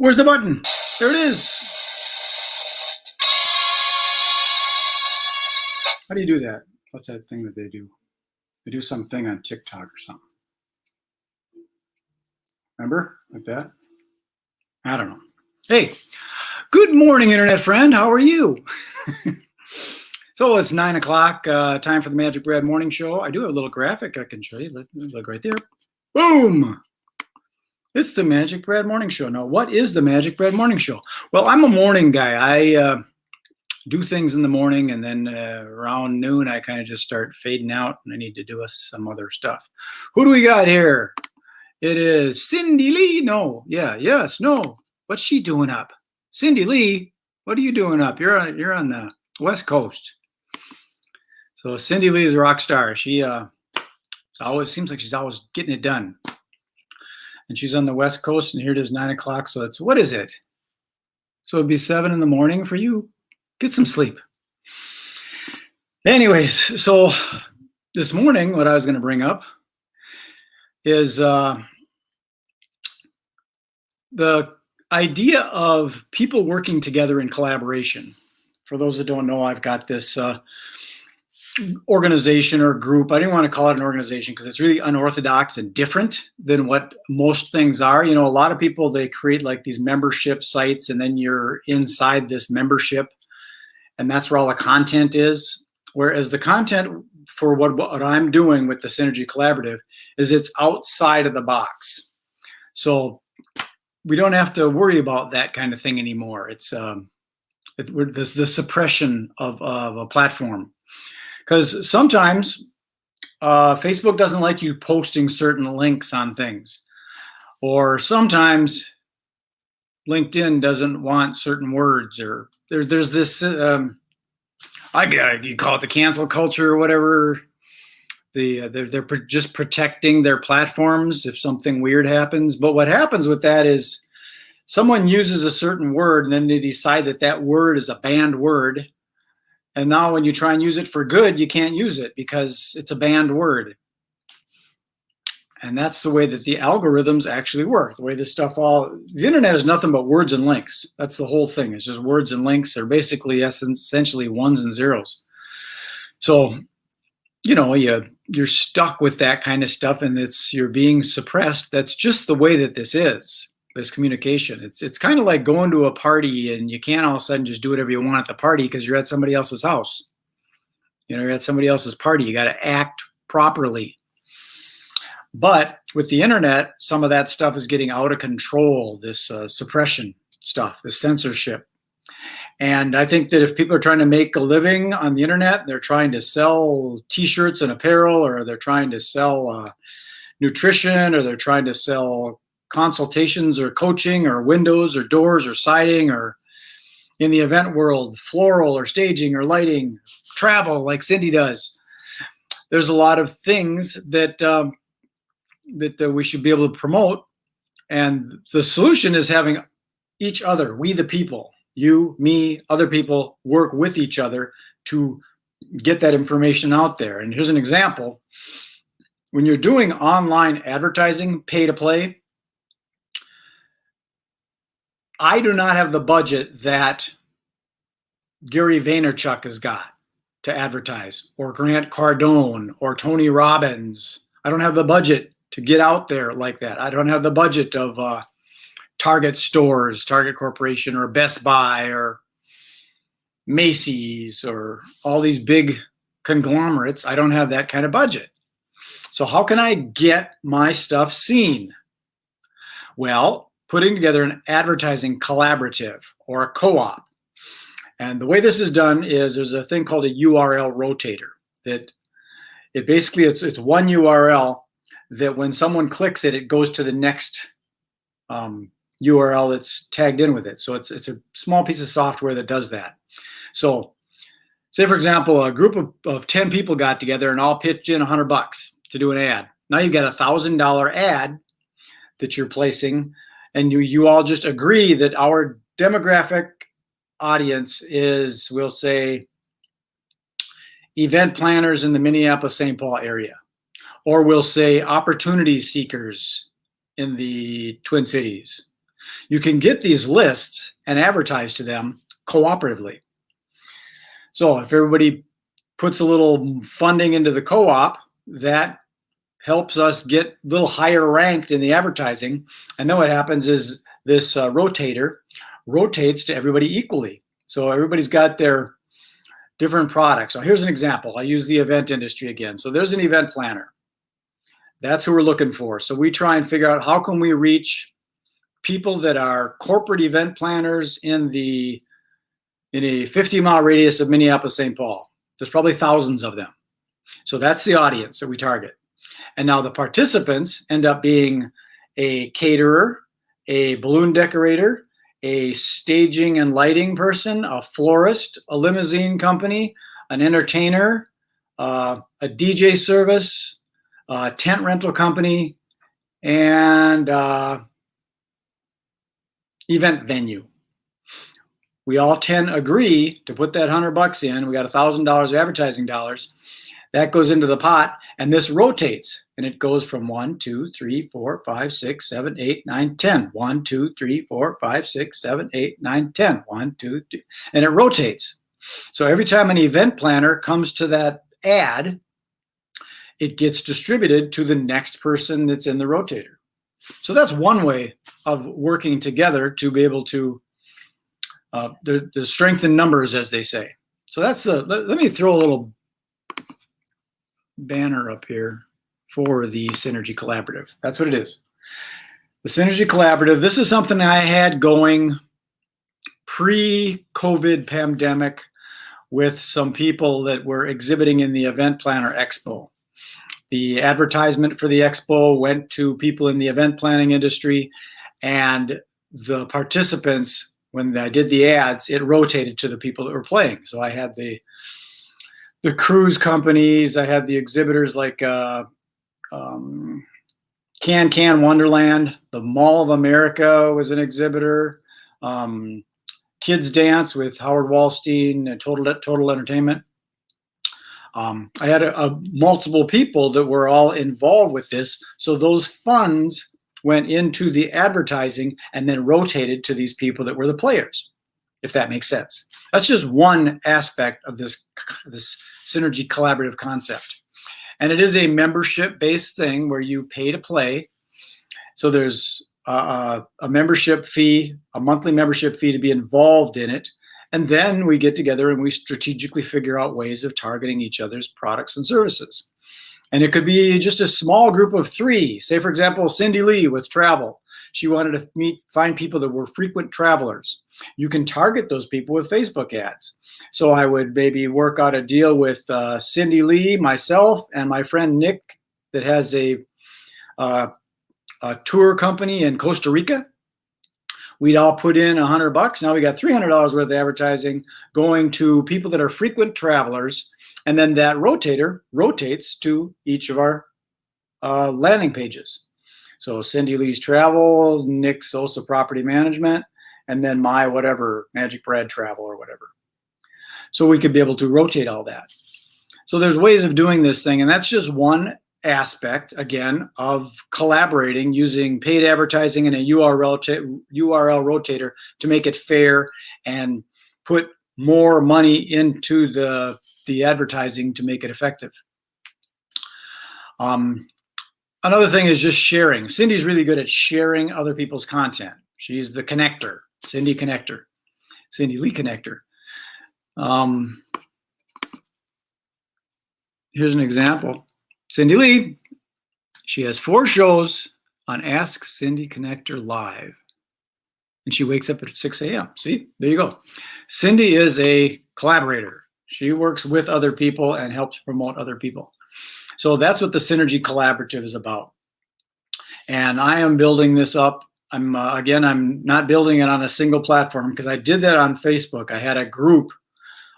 Where's the button? There it is. How do you do that? What's that thing that they do? They do something on TikTok or something. Remember? Like that? I don't know. Hey, good morning, Internet friend. How are you? So it's 9 o'clock, time for the Magic Brad Morning Show. I do have a little graphic I can show you. Look right there. Boom! It's the Magic Brad Morning Show. Now, what is the Magic Brad Morning Show? Well, I'm a morning guy. I do things in the morning, and then around noon, I kind of just start fading out, and I need to do some other stuff. Who do we got here? It is Cindy Lee. No. Yeah. Yes. No. What's she doing up? Cindy Lee, what are you doing up? You're on the West Coast. So Cindy Lee is a rock star. She always seems like she's always getting it done. And she's on the West Coast, and here it is 9 o'clock. So it's, what is it? So it'd be 7 in the morning for you. Get some sleep. Anyways, so this morning, what I was going to bring up is the idea of people working together in collaboration. For those that don't know, I've got this organization or group. I didn't want to call it an organization because it's really unorthodox and different than what most things are. You know, a lot of people, they create like these membership sites, and then you're inside this membership, and that's where all the content is. Whereas the content for what I'm doing with the Synergy Collaborative is it's outside of the box. So we don't have to worry about that kind of thing anymore. It's the suppression of a platform. Because sometimes Facebook doesn't like you posting certain links on things. Or sometimes LinkedIn doesn't want certain words. Or there's this, you call it the cancel culture or whatever. They're just protecting their platforms if something weird happens. But what happens with that is someone uses a certain word, and then they decide that that word is a banned word. And now when you try and use it for good, you can't use it because it's a banned word. And that's the way that the algorithms actually work. The way this stuff the internet is nothing but words and links. That's the whole thing. It's just words and links. They're basically essentially ones and zeros. So, you know, you're stuck with that kind of stuff, and you're being suppressed. That's just the way that this is. This communication. It's kind of like going to a party, and you can't all of a sudden just do whatever you want at the party because you're at somebody else's house. You know, you're at somebody else's party. You got to act properly. But with the internet, some of that stuff is getting out of control, this suppression stuff, this censorship. And I think that if people are trying to make a living on the internet, they're trying to sell t-shirts and apparel, or they're trying to sell nutrition, or they're trying to sell consultations or coaching or windows or doors or siding, or in the event world, floral or staging or lighting, travel like Cindy does. There's a lot of things that we should be able to promote. And the solution is having each other, we the people, you, me, other people, work with each other to get that information out there. And here's an example. When you're doing online advertising, pay to play, I do not have the budget that Gary Vaynerchuk has got to advertise, or Grant Cardone, or Tony Robbins. I don't have the budget to get out there like that. I don't have the budget of Target stores, Target Corporation, or Best Buy, or Macy's, or all these big conglomerates. I don't have that kind of budget. So how can I get my stuff seen? Well, putting together an advertising collaborative or a co-op. And the way this is done is there's a thing called a URL rotator that it's one URL that when someone clicks it, it goes to the next URL that's tagged in with it. So it's a small piece of software that does that. So say, for example, a group of 10 people got together and all pitched in $100 to do an ad. Now you've got $1,000 ad that you're placing, and you all just agree that our demographic audience is, we'll say, event planners in the Minneapolis-St. Paul area. Or we'll say opportunity seekers in the Twin Cities. you can get these lists and advertise to them cooperatively. So if everybody puts a little funding into the co-op, that helps us get a little higher ranked in the advertising. And then what happens is this rotator rotates to everybody equally. So everybody's got their different products. So here's an example. I use the event industry again. So there's an event planner. That's who we're looking for. So we try and figure out how can we reach people that are corporate event planners in a 50-mile radius of Minneapolis, St. Paul. There's probably thousands of them. So that's the audience that we target. And now the participants end up being a caterer, a balloon decorator, a staging and lighting person, a florist, a limousine company, an entertainer, a DJ service, a tent rental company, and event venue. We all 10 agree to put that $100 in. We got $1,000 of advertising dollars. That goes into the pot, and this rotates, and it goes from 1, 2, 3, 4, 5, 6, 7, 8, 9, 10. 1, 2, 3, 4, 5, 6, 7, 8, 9, 10. 1, 2, 3, and it rotates. So every time an event planner comes to that ad, it gets distributed to the next person that's in the rotator. So that's one way of working together to be able to the strength in numbers, as they say. So that's let me throw a little banner up here for the Synergy Collaborative. That's what it is. The Synergy Collaborative, this is something I had going pre-COVID pandemic with some people that were exhibiting in the Event Planner Expo. The advertisement for the expo went to people in the event planning industry, and the participants, when I did the ads, it rotated to the people that were playing. So I had the cruise companies, I had the exhibitors like Can Wonderland, the Mall of America was an exhibitor, Kids Dance with Howard Wallstein, Total Entertainment. I had multiple people that were all involved with this. So those funds went into the advertising and then rotated to these people that were the players, if that makes sense. That's just one aspect of this Synergy Collaborative concept. And it is a membership-based thing where you pay to play. So there's a membership fee, a monthly membership fee to be involved in it. And then we get together and we strategically figure out ways of targeting each other's products and services. And it could be just a small group of 3. Say, for example, Cindy Lee with travel. She wanted to find people that were frequent travelers. You can target those people with Facebook ads. So I would maybe work out a deal with Cindy Lee, myself, and my friend Nick that has a tour company in Costa Rica. We'd all put in $100. Now we got $300 worth of advertising going to people that are frequent travelers. And then that rotator rotates to each of our landing pages. So Cindy Lee's travel, Nick Sosa property management, and then my whatever, Magic Brad travel or whatever. So we could be able to rotate all that. So there's ways of doing this thing. And that's just one aspect, again, of collaborating using paid advertising and a URL rotator to make it fair and put more money into the advertising to make it effective. Another thing is just sharing. Cindy's really good at sharing other people's content. She's the connector, Cindy Connector, Cindy Lee Connector. Here's an example. Cindy Lee, she has 4 shows on Ask Cindy Connector Live. And she wakes up at 6 a.m. See, there you go. Cindy is a collaborator. She works with other people and helps promote other people. So that's what the Synergy Collaborative is about. And I am building this up. I'm not building it on a single platform because I did that on Facebook. I had a group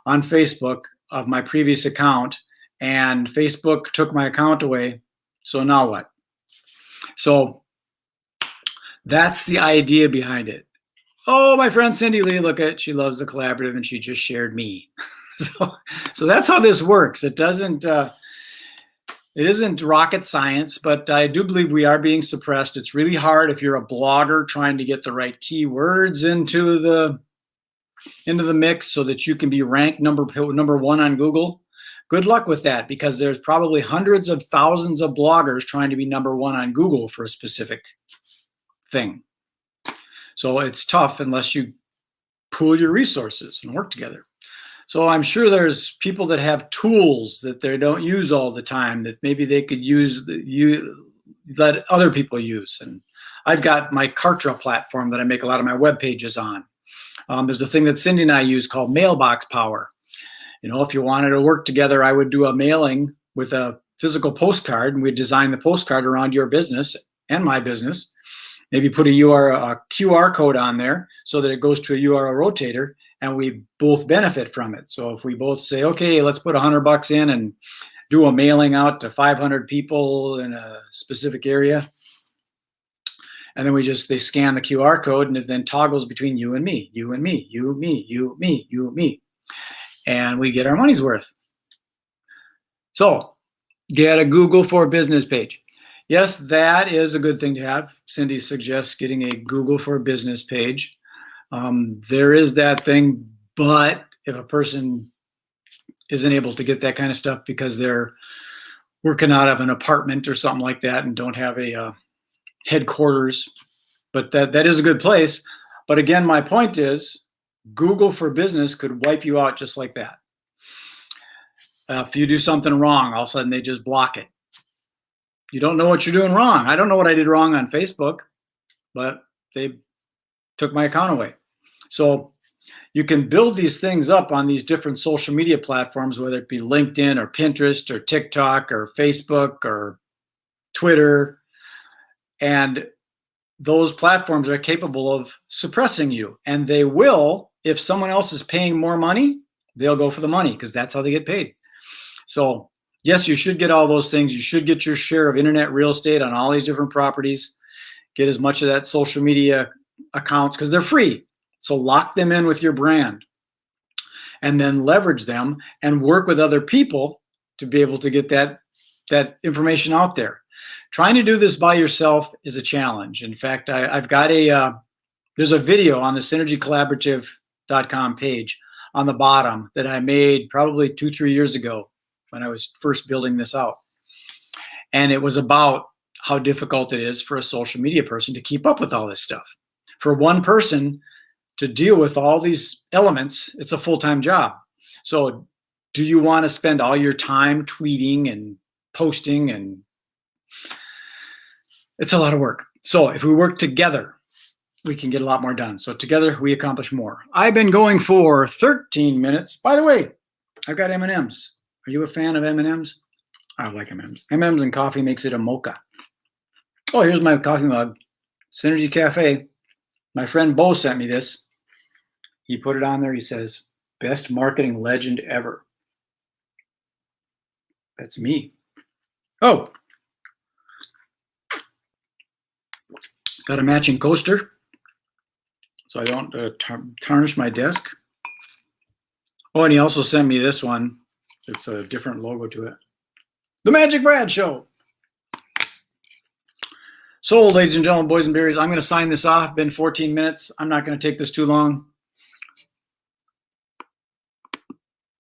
on Facebook of my previous account, and Facebook took my account away. So now what? So that's the idea behind it. Oh, my friend Cindy Lee, look at, she loves the collaborative and she just shared me. So that's how this works. It doesn't, It isn't rocket science, but I do believe we are being suppressed. It's really hard if you're a blogger trying to get the right keywords into the mix so that you can be ranked number one on Google. Good luck with that, because there's probably hundreds of thousands of bloggers trying to be number one on Google for a specific thing. So it's tough unless you pool your resources and work together. So I'm sure there's people that have tools that they don't use all the time that maybe they could use that other people use. And I've got my Kartra platform that I make a lot of my web pages on. There's a thing that Cindy and I use called Mailbox Power. You know, if you wanted to work together, I would do a mailing with a physical postcard, and we'd design the postcard around your business and my business. Maybe put a QR code on there so that it goes to a URL rotator, and we both benefit from it. So if we both say, okay, let's put $100 in and do a mailing out to 500 people in a specific area, and then they scan the QR code, and it then toggles between you and me, you and me, you, me, you, me, you, me. And we get our money's worth. So get a Google for Business page. Yes, that is a good thing to have. Cindy suggests getting a Google for Business page. There is that thing, but if a person isn't able to get that kind of stuff because they're working out of an apartment or something like that and don't have a headquarters, but that is a good place. But again, my point is Google for Business could wipe you out just like that. If you do something wrong, all of a sudden they just block it. You don't know what you're doing wrong. I don't know what I did wrong on Facebook, but they took my account away. So you can build these things up on these different social media platforms, whether it be LinkedIn or Pinterest or TikTok or Facebook or Twitter. And those platforms are capable of suppressing you. And they will, if someone else is paying more money, they'll go for the money because that's how they get paid. So yes, you should get all those things. You should get your share of internet real estate on all these different properties. Get as much of that social media accounts because they're free. So lock them in with your brand and then leverage them and work with other people to be able to get that information out there. Trying to do this by yourself is a challenge. In fact, I've got there's a video on the synergycollaborative.com page on the bottom that I made probably 2-3 years ago when I was first building this out. And it was about how difficult it is for a social media person to keep up with all this stuff. For one person to deal with all these elements, it's a full-time job. So do you want to spend all your time tweeting and posting? And it's a lot of work. So if we work together, we can get a lot more done. So together we accomplish more. I've been going for 13 minutes. By the way, I've got M&Ms. Are you a fan of M&Ms? I like M&Ms. M&Ms and coffee makes it a mocha. Oh, here's my coffee mug. Synergy Cafe. My friend Bo sent me this. He put it on there. He says, best marketing legend ever. That's me. Oh. Got a matching coaster so I don't tarnish my desk. Oh, and he also sent me this one. It's a different logo to it. The Magic Brad Show. So, ladies and gentlemen, boys and berries, I'm going to sign this off. It's been 14 minutes. I'm not going to take this too long.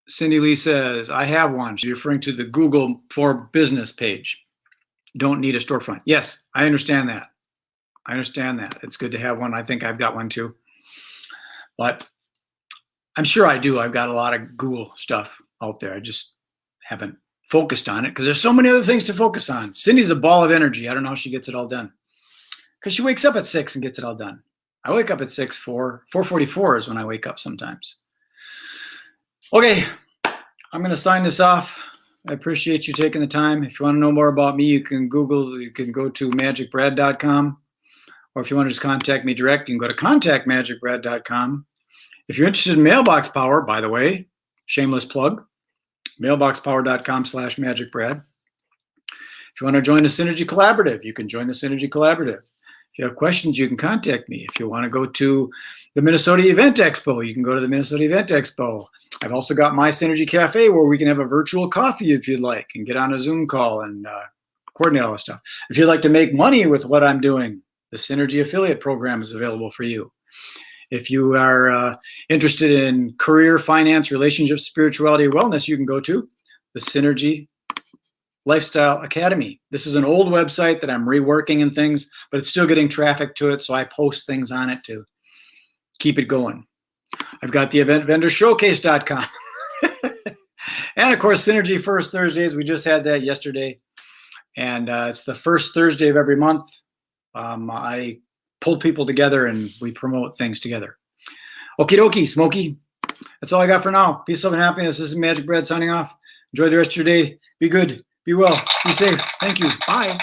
Cindy Lee says, I have one. She's referring to the Google for Business page. Don't need a storefront. Yes, I understand that. I understand that. It's good to have one. I think I've got one too. But I'm sure I do. I've got a lot of Google stuff out there. I just haven't focused on it because there's so many other things to focus on. Cindy's a ball of energy. I don't know how she gets it all done. Because she wakes up at 6 and gets it all done. I wake up at 6, 4:44 is when I wake up sometimes. Okay, I'm going to sign this off. I appreciate you taking the time. If you want to know more about me, you can go to magicbrad.com. Or if you want to just contact me direct, you can go to contactmagicbrad.com. If you're interested in Mailbox Power, by the way, shameless plug, mailboxpower.com/magicbrad. If you want to join the Synergy Collaborative, you can join the Synergy Collaborative. If you have questions, you can contact me. If you want to go to the Minnesota Event Expo, you can go to the Minnesota Event Expo. I've also got my Synergy Cafe where we can have a virtual coffee if you'd like and get on a Zoom call and coordinate all this stuff. If you'd like to make money with what I'm doing, the Synergy Affiliate Program is available for you. If you are interested in career, finance, relationships, spirituality, wellness, you can go to the Synergy Lifestyle Academy. This is an old website that I'm reworking and things, but it's still getting traffic to it, so I post things on it to keep it going. I've got the eventvendorshowcase.com. And of course, Synergy First Thursdays. We just had that yesterday. And it's the first Thursday of every month. I pull people together and we promote things together. Okie dokie, Smokey. That's all I got for now. Peace, love, and happiness. This is Magic Brad signing off. Enjoy the rest of your day. Be good. Be well. Be safe. Thank you. Bye.